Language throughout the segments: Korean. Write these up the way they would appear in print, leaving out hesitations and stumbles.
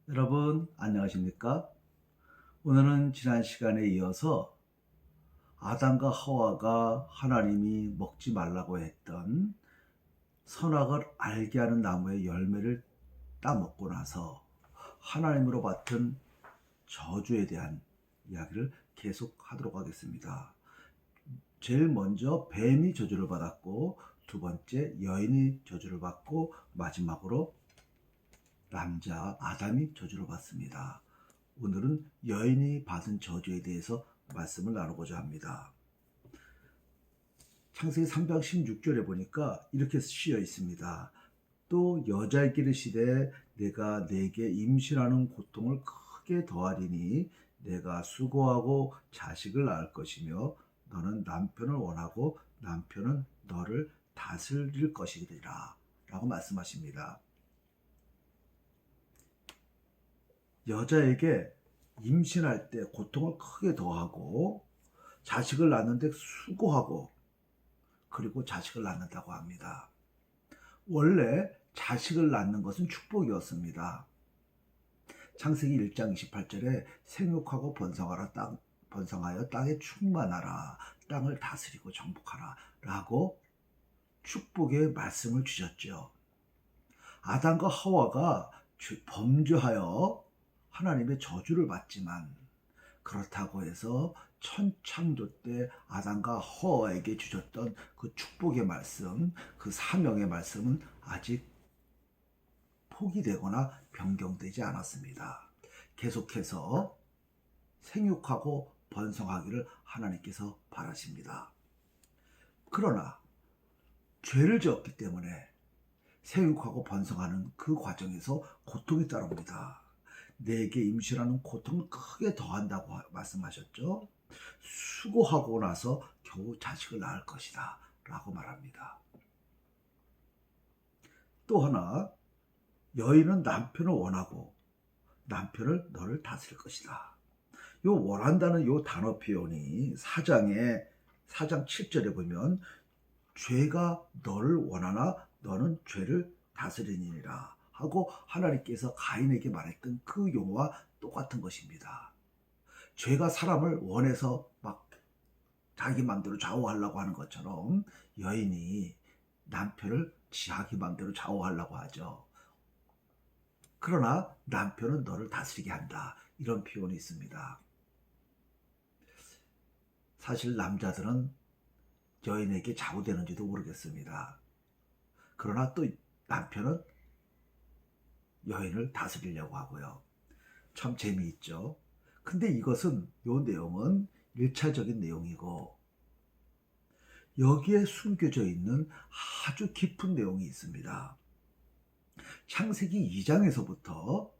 여러분 안녕하십니까? 오늘은 지난 시간에 이어서 아담과 하와가 하나님이 먹지 말라고 했던 선악을 알게 하는 나무의 열매를 따먹고 나서 하나님으로 받은 저주에 대한 이야기를 계속하도록 하겠습니다. 제일 먼저 뱀이 저주를 받았고, 두 번째 여인이 저주를 받고, 마지막으로 남자 아담이 저주를 받습니다. 오늘은 여인이 받은 저주에 대해서 말씀을 나누고자 합니다. 창세기 3장 16절에 보니까 이렇게 쓰여 있습니다. 또 여자에게 이르시되 내가 내게 임신하는 고통을 크게 더하리니 내가 수고하고 자식을 낳을 것이며 너는 남편을 원하고 남편은 너를 다스릴 것이리라 라고 말씀하십니다. 여자에게 임신할 때 고통을 크게 더하고 자식을 낳는데 수고하고 그리고 자식을 낳는다고 합니다. 원래 자식을 낳는 것은 축복이었습니다. 창세기 1장 28절에 생육하고 번성하여 땅에 충만하라, 땅을 다스리고 정복하라 라고 축복의 말씀을 주셨죠. 아담과 하와가 범죄하여 하나님의 저주를 받지만 그렇다고 해서 천창조 때 아담과 하와에게 주셨던 그 축복의 말씀, 그 사명의 말씀은 아직 포기되거나 변경되지 않았습니다. 계속해서 생육하고 번성하기를 하나님께서 바라십니다. 그러나 죄를 지었기 때문에 생육하고 번성하는 그 과정에서 고통이 따라옵니다. 내게 임신하는 고통을 크게 더한다고 말씀하셨죠. 수고하고 나서 겨우 자식을 낳을 것이다 라고 말합니다. 또 하나, 여인은 남편을 원하고 남편을 너를 다스릴 것이다. 요 원한다는 요 단어 표현이 4장 7절에 보면 죄가 너를 원하나 너는 죄를 다스리니라 하고 하나님께서 가인에게 말했던 그 용어와 똑같은 것입니다. 죄가 사람을 원해서 막 자기 마음대로 좌우하려고 하는 것처럼 여인이 남편을 자기 마음대로 좌우하려고 하죠. 그러나 남편은 너를 다스리게 한다. 이런 표현이 있습니다. 사실 남자들은 여인에게 좌우되는지도 모르겠습니다. 그러나 또 남편은 여인을 다스리려고 하고요. 참 재미있죠. 근데 이것은 요 내용은 1차적인 내용이고 여기에 숨겨져 있는 아주 깊은 내용이 있습니다. 창세기 2장에서부터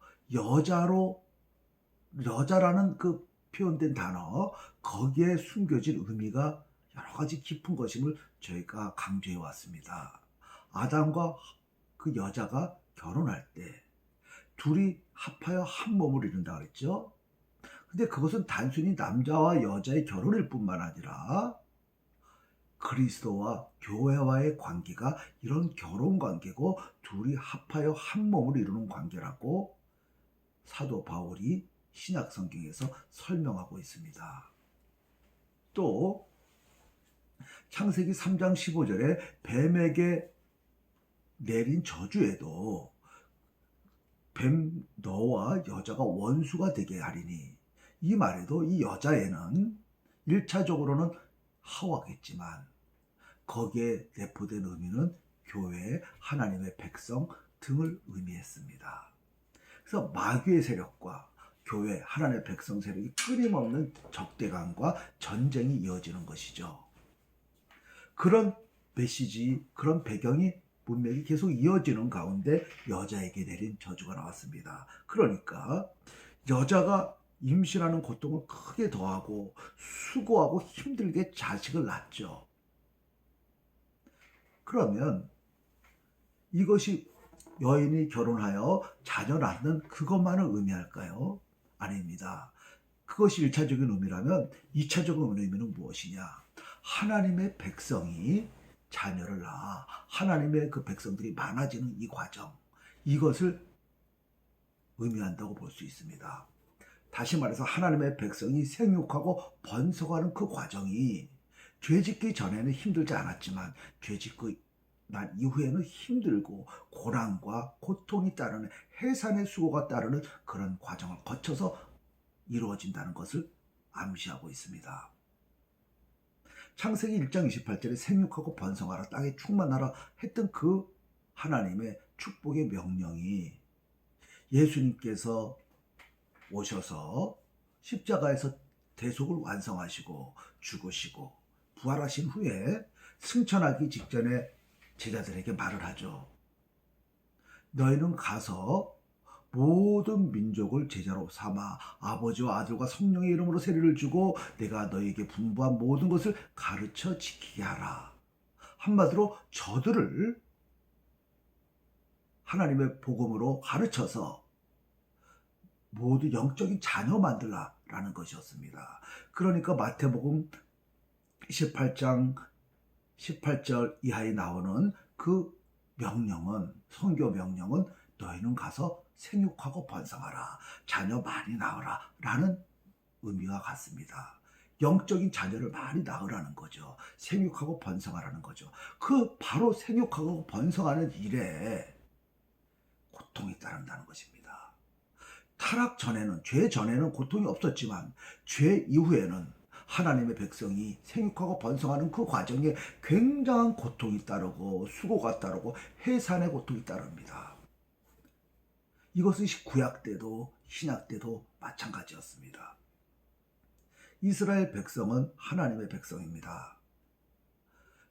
여자라는 그 표현된 단어, 거기에 숨겨진 의미가 여러 가지 깊은 것임을 저희가 강조해 왔습니다. 아담과 그 여자가 결혼할 때 둘이 합하여 한 몸을 이룬다 그랬죠. 근데 그것은 단순히 남자와 여자의 결혼일 뿐만 아니라 그리스도와 교회와의 관계가 이런 결혼 관계고 둘이 합하여 한 몸을 이루는 관계라고 사도 바울이 신약 성경에서 설명하고 있습니다. 또 창세기 3장 15절에 뱀에게 내린 저주에도 뱀 너와 여자가 원수가 되게 하리니, 이 말에도 이 여자애는 1차적으로는 하와겠지만 거기에 내포된 의미는 교회, 하나님의 백성 등을 의미했습니다. 그래서 마귀의 세력과 교회, 하나님의 백성 세력이 끊임없는 적대감과 전쟁이 이어지는 것이죠. 그런 메시지, 그런 배경이 문맥이 계속 이어지는 가운데 여자에게 내린 저주가 나왔습니다. 그러니까 여자가 임신하는 고통을 크게 더하고 수고하고 힘들게 자식을 낳죠. 그러면 이것이 여인이 결혼하여 자녀 낳는 그것만을 의미할까요? 아닙니다. 그것이 1차적인 의미라면 2차적인 의미는 무엇이냐? 하나님의 백성이 자녀를 낳아 하나님의 그 백성들이 많아지는 이 과정, 이것을 의미한다고 볼 수 있습니다. 다시 말해서 하나님의 백성이 생육하고 번성하는 그 과정이 죄짓기 전에는 힘들지 않았지만 죄짓고 난 이후에는 힘들고 고난과 고통이 따르는 해산의 수고가 따르는 그런 과정을 거쳐서 이루어진다는 것을 암시하고 있습니다. 창세기 1장 28절에 생육하고 번성하라 땅에 충만하라 했던 그 하나님의 축복의 명령이 예수님께서 오셔서 십자가에서 대속을 완성하시고 죽으시고 부활하신 후에 승천하기 직전에 제자들에게 말을 하죠. 너희는 가서 모든 민족을 제자로 삼아 아버지와 아들과 성령의 이름으로 세례를 주고 내가 너희에게 분부한 모든 것을 가르쳐 지키게 하라. 한마디로 저들을 하나님의 복음으로 가르쳐서 모두 영적인 자녀 만들라라는 것이었습니다. 그러니까 마태복음 18장 18절 이하에 나오는 그 명령은, 선교 명령은 너희는 가서 생육하고 번성하라, 자녀 많이 낳으라 라는 의미가 같습니다. 영적인 자녀를 많이 낳으라는 거죠. 생육하고 번성하라는 거죠. 그 바로 생육하고 번성하는 일에 고통이 따른다는 것입니다. 타락 전에는, 죄 전에는 고통이 없었지만 죄 이후에는 하나님의 백성이 생육하고 번성하는 그 과정에 굉장한 고통이 따르고 수고가 따르고 해산의 고통이 따릅니다. 이것은 구약 때도 신약 때도 마찬가지였습니다. 이스라엘 백성은 하나님의 백성입니다.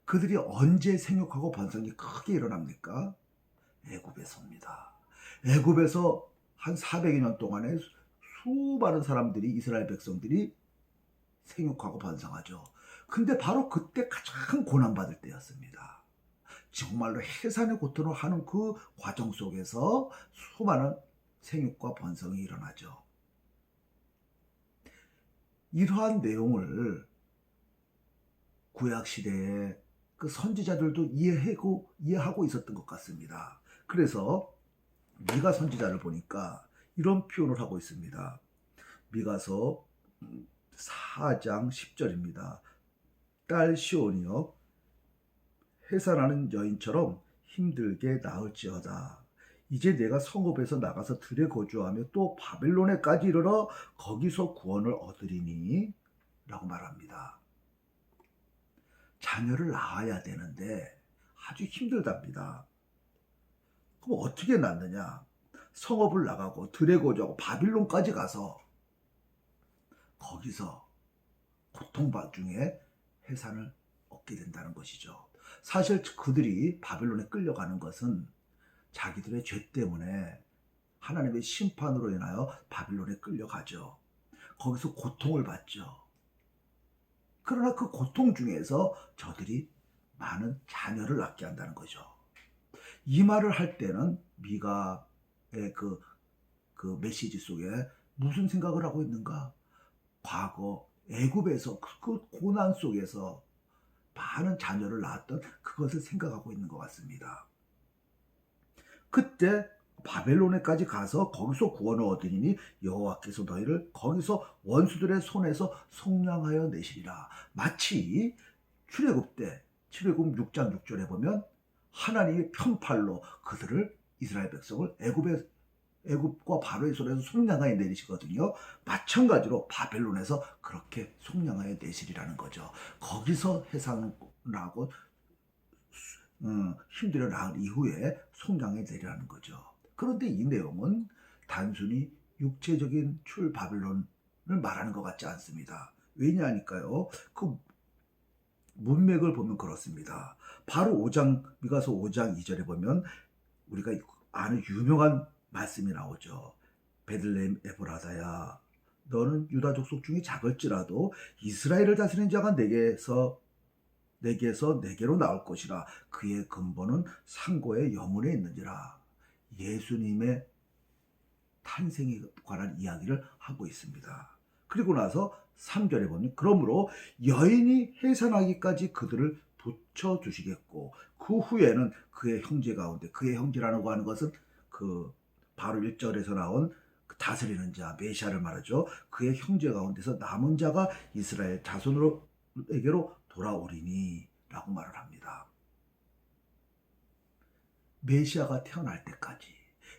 그들이 언제 생육하고 번성이 크게 일어납니까? 애굽에서입니다. 애굽에서 한 400여 년 동안에 수많은 사람들이, 이스라엘 백성들이 생육하고 번성하죠. 근데 바로 그때 가장 고난받을 때였습니다. 정말로 해산의 고통을 하는 그 과정 속에서 수많은 생육과 번성이 일어나죠. 이러한 내용을 구약시대에 그 선지자들도 이해하고 있었던 것 같습니다. 그래서 미가 선지자를 보니까 이런 표현을 하고 있습니다. 미가서 4장 10절입니다. 딸 시온이여 해산하는 여인처럼 힘들게 나을지어다. 이제 내가 성읍에서 나가서 들에 거주하며 또 바벨론에까지 이르러 거기서 구원을 얻으리니 라고 말합니다. 자녀를 낳아야 되는데 아주 힘들답니다. 그럼 어떻게 낳느냐? 성읍을 나가고 들에 거주하고 바빌론까지 가서 거기서 고통받 중에 해산을 얻게 된다는 것이죠. 사실 그들이 바빌론에 끌려가는 것은 자기들의 죄 때문에 하나님의 심판으로 인하여 바빌론에 끌려가죠. 거기서 고통을 받죠. 그러나 그 고통 중에서 저들이 많은 자녀를 낳게 한다는 거죠. 이 말을 할 때는 미가의 그 메시지 속에 무슨 생각을 하고 있는가? 과거 애굽에서 그 고난 속에서 많은 자녀를 낳았던 그것을 생각하고 있는 것 같습니다. 그때 바벨론에까지 가서 거기서 구원을 얻으리니 여호와께서 너희를 거기서 원수들의 손에서 속량하여 내시리라. 마치 출애굽 때 출애굽 6장 6절에 보면 하나님의 편팔로 그들을, 이스라엘 백성을 애굽과 바로의 손에서 속량하여 내리시거든요. 마찬가지로 바벨론에서 그렇게 속량하여 내시리라는 거죠. 거기서 해산하고 힘들어 나은 이후에 속량해 내리라는 거죠. 그런데 이 내용은 단순히 육체적인 출 바벨론을 말하는 것 같지 않습니다. 왜냐하니까요. 그 문맥을 보면 그렇습니다. 바로 미가서 5장 2절에 보면 우리가 아는 유명한 말씀이 나오죠. 베들레헴 에브라다야, 너는 유다 족속 중에 작을지라도 이스라엘을 다스리는 자가 내게서 내게로 나올 것이라. 그의 근본은 상고의 영혼에 있느니라. 예수님의 탄생에 관한 이야기를 하고 있습니다. 그리고 나서 3절에 보면 그러므로 여인이 해산하기까지 그들을 붙여주시겠고 그 후에는 그의 형제 가운데, 그의 형제라고 하는 것은 그 바로 1절에서 나온 다스리는 자 메시아를 말하죠. 그의 형제 가운데서 남은 자가 이스라엘 자손에게로 돌아오리니 라고 말을 합니다. 메시아가 태어날 때까지,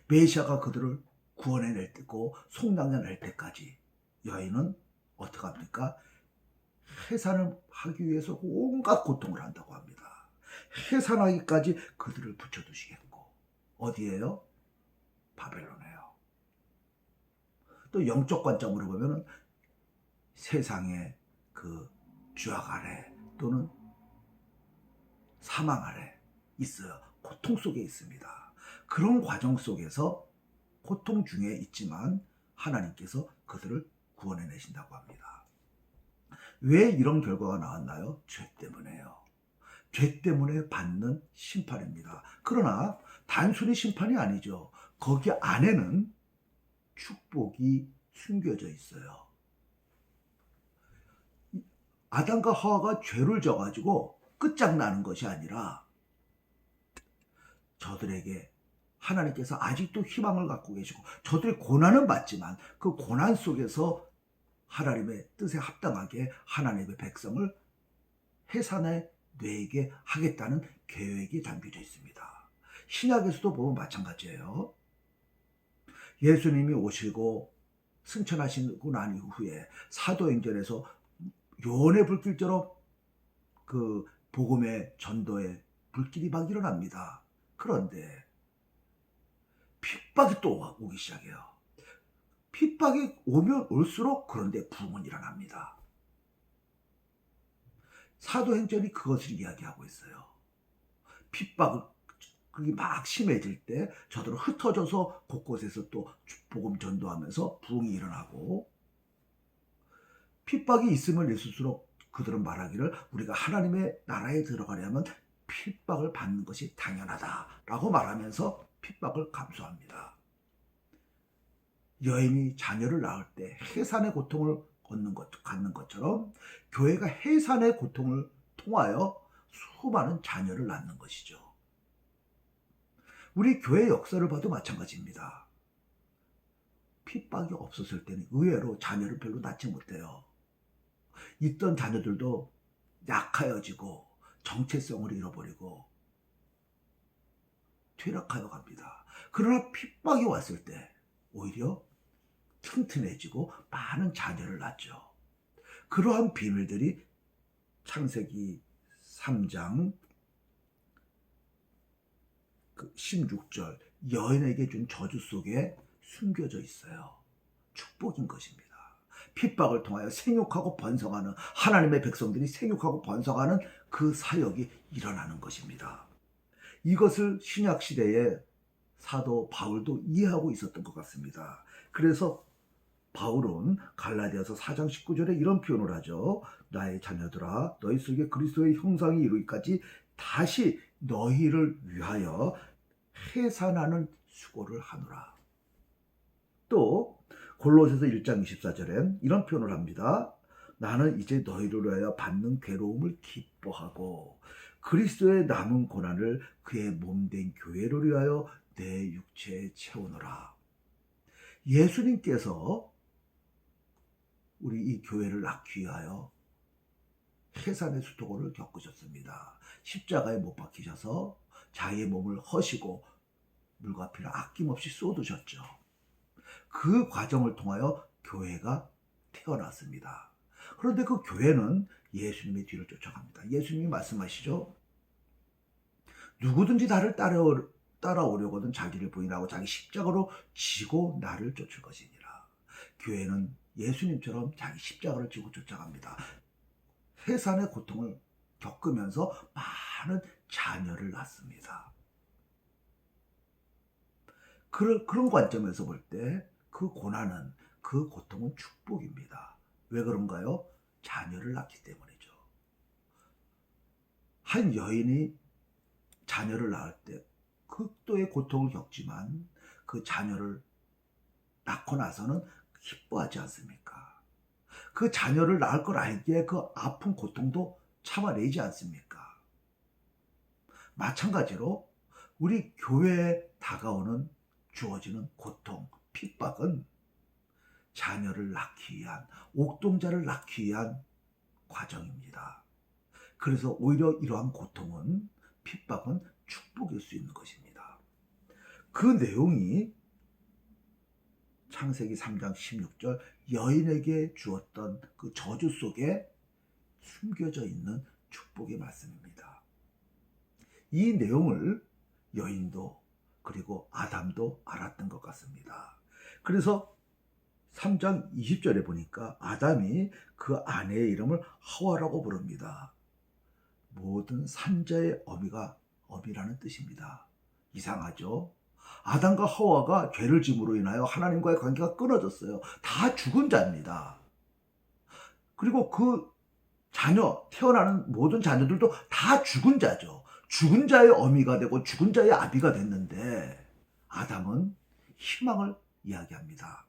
메시아가 그들을 구원해낼 때고 속량해낼 때까지 여인은 어떻게 합니까? 해산을 하기 위해서 온갖 고통을 한다고 합니다. 해산하기까지 그들을 붙여두시겠고, 어디에요? 바벨론에요. 또 영적 관점으로 보면은 세상의 그 죄악 아래 또는 사망 아래 있어요. 고통 속에 있습니다. 그런 과정 속에서 고통 중에 있지만 하나님께서 그들을 구원해내신다고 합니다. 왜 이런 결과가 나왔나요? 죄 때문에요. 죄 때문에 받는 심판입니다. 그러나 단순히 심판이 아니죠. 거기 안에는 축복이 숨겨져 있어요. 아담과 하와가 죄를 져가지고 끝장나는 것이 아니라 저들에게 하나님께서 아직도 희망을 갖고 계시고, 저들의 고난은 받지만 그 고난 속에서 하나님의 뜻에 합당하게 하나님의 백성을 해산해 뇌게 하겠다는 계획이 담겨져 있습니다. 신약에서도 보면 마찬가지예요. 예수님이 오시고 승천하시고 난 이후에 사도행전에서 요원의 불길처럼 그 복음의 전도에 불길이 막 일어납니다. 그런데 핍박이 또 오기 시작해요. 핍박이 오면 올수록 그런데 부흥은 일어납니다. 사도행전이 그것을 이야기하고 있어요. 핍박이 막 심해질 때 저들은 흩어져서 곳곳에서 또 복음 전도하면서 부흥이 일어나고, 핍박이 있으면 있을수록 그들은 말하기를 우리가 하나님의 나라에 들어가려면 핍박을 받는 것이 당연하다라고 말하면서 핍박을 감수합니다. 여인이 자녀를 낳을 때 해산의 고통을 갖는 것처럼 교회가 해산의 고통을 통하여 수많은 자녀를 낳는 것이죠. 우리 교회 역사를 봐도 마찬가지입니다. 핍박이 없었을 때는 의외로 자녀를 별로 낳지 못해요. 있던 자녀들도 약하여지고 정체성을 잃어버리고 퇴락하여 갑니다. 그러나 핍박이 왔을 때 오히려 튼튼해지고 많은 자녀를 낳죠. 그러한 비밀들이 창세기 3장 16절 여인에게 준 저주 속에 숨겨져 있어요. 축복인 것입니다. 핍박을 통하여 생육하고 번성하는, 하나님의 백성들이 생육하고 번성하는 그 사역이 일어나는 것입니다. 이것을 신약시대의 사도 바울도 이해하고 있었던 것 같습니다. 그래서 바울은 갈라디아서 4장 19절에 이런 표현을 하죠. 나의 자녀들아, 너희 속에 그리스도의 형상이 이루기까지 다시 너희를 위하여 해산하는 수고를 하노라. 또 골로새서 1장 24절엔 이런 표현을 합니다. 나는 이제 너희를 위하여 받는 괴로움을 기뻐하고 그리스도의 남은 고난을 그의 몸된 교회를 위하여 내 육체에 채우노라. 예수님께서 우리 이 교회를 낳기 위하여 해산의 수고를 겪으셨습니다. 십자가에 못 박히셔서 자기의 몸을 허시고 물과 피를 아낌없이 쏟으셨죠. 그 과정을 통하여 교회가 태어났습니다. 그런데 그 교회는 예수님의 뒤를 쫓아갑니다. 예수님이 말씀하시죠. 누구든지 나를 따라오려거든 자기를 부인하고 자기 십자가로 지고 나를 쫓을 것이니라. 교회는 예수님처럼 자기 십자가를 지고 쫓아갑니다. 해산의 고통을 겪으면서 많은 자녀를 낳습니다. 그런 관점에서 볼 때 그 고난은, 그 고통은 축복입니다. 왜 그런가요? 자녀를 낳기 때문이죠. 한 여인이 자녀를 낳을 때 극도의 고통을 겪지만 그 자녀를 낳고 나서는 기뻐하지 않습니까? 그 자녀를 낳을 걸 알기에 그 아픈 고통도 참아내지 않습니까? 마찬가지로 우리 교회에 다가오는 주어지는 고통, 핍박은 자녀를 낳기 위한, 옥동자를 낳기 위한 과정입니다. 그래서 오히려 이러한 고통은, 핍박은 축복일 수 있는 것입니다. 그 내용이 창세기 3장 16절 여인에게 주었던 그 저주 속에 숨겨져 있는 축복의 말씀입니다. 이 내용을 여인도 그리고 아담도 알았던 것 같습니다. 그래서 3장 20절에 보니까 아담이 그 아내의 이름을 하와라고 부릅니다. 모든 산자의 어미라는 뜻입니다. 이상하죠? 아담과 하와가 죄를 지음으로 인하여 하나님과의 관계가 끊어졌어요. 다 죽은 자입니다. 그리고 그 태어나는 모든 자녀들도 다 죽은 자죠. 죽은 자의 어미가 되고 죽은 자의 아비가 됐는데 아담은 희망을 이야기합니다.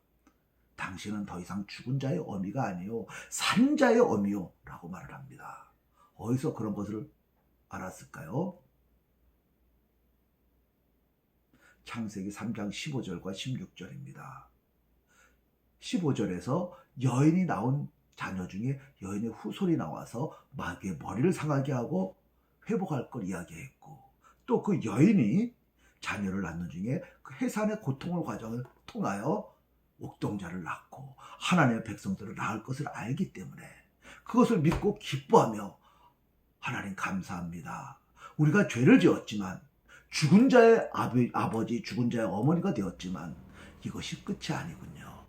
당신은 더 이상 죽은 자의 어미가 아니요 산 자의 어미요 라고 말을 합니다. 어디서 그런 것을 알았을까요? 창세기 3장 15절과 16절입니다. 15절에서 여인이 낳은 자녀 중에 여인의 후손이 나와서 마귀의 머리를 상하게 하고 회복할 걸 이야기했고, 또 그 여인이 자녀를 낳는 중에 그 해산의 고통을 과정을 통하여 옥동자를 낳고 하나님의 백성들을 낳을 것을 알기 때문에 그것을 믿고 기뻐하며 하나님 감사합니다. 우리가 죄를 지었지만 죽은 자의 아버지, 죽은 자의 어머니가 되었지만 이것이 끝이 아니군요.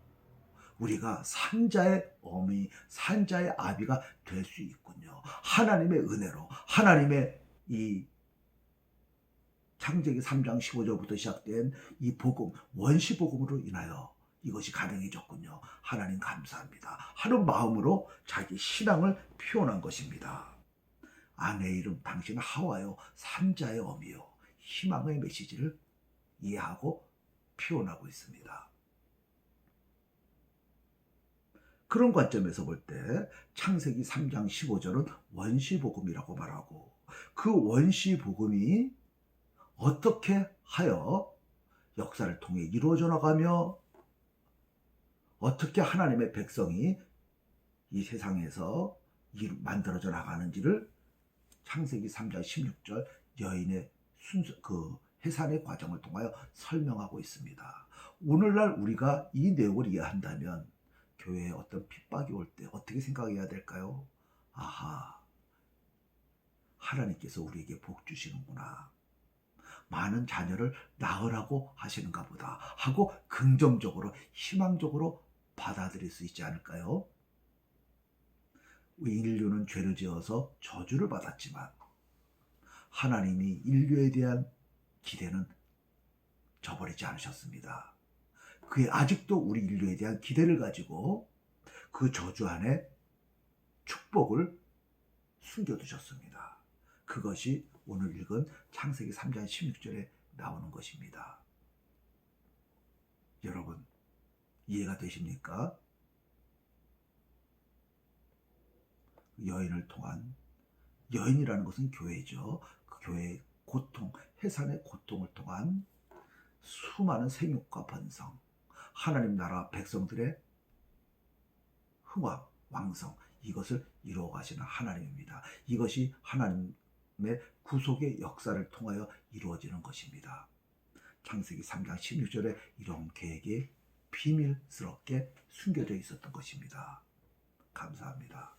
우리가 산자의 어미, 산자의 아비가 될 수 있군요. 하나님의 은혜로, 하나님의 이 창세기 3장 15절부터 시작된 이 복음, 원시복음으로 인하여 이것이 가능해졌군요. 하나님 감사합니다 하는 마음으로 자기 신앙을 표현한 것입니다. 아내의 이름 당신은 하와요, 산자의 어미요, 희망의 메시지를 이해하고 표현하고 있습니다. 그런 관점에서 볼 때 창세기 3장 15절은 원시복음이라고 말하고, 그 원시복음이 어떻게 하여 역사를 통해 이루어져 나가며 어떻게 하나님의 백성이 이 세상에서 만들어져 나가는지를 창세기 3장 16절 여인의 해산의 과정을 통하여 설명하고 있습니다. 오늘날 우리가 이 내용을 이해한다면 교회에 어떤 핍박이 올 때 어떻게 생각해야 될까요? 아하, 하나님께서 우리에게 복 주시는구나, 많은 자녀를 낳으라고 하시는가 보다 하고 긍정적으로, 희망적으로 받아들일 수 있지 않을까요? 인류는 죄를 지어서 저주를 받았지만 하나님이 인류에 대한 기대는 저버리지 않으셨습니다. 그의 아직도 우리 인류에 대한 기대를 가지고 그 저주 안에 축복을 숨겨두셨습니다. 그것이 오늘 읽은 창세기 3장 16절에 나오는 것입니다. 여러분, 이해가 되십니까? 여인을 통한, 여인이라는 것은 교회죠. 그 교회의 고통, 해산의 고통을 통한 수많은 생육과 번성, 하나님 나라 백성들의 흥왕, 왕성, 이것을 이루어 가시는 하나님입니다. 이것이 하나님의 구속의 역사를 통하여 이루어지는 것입니다. 창세기 3장 16절에 이런 계획이 비밀스럽게 숨겨져 있었던 것입니다. 감사합니다.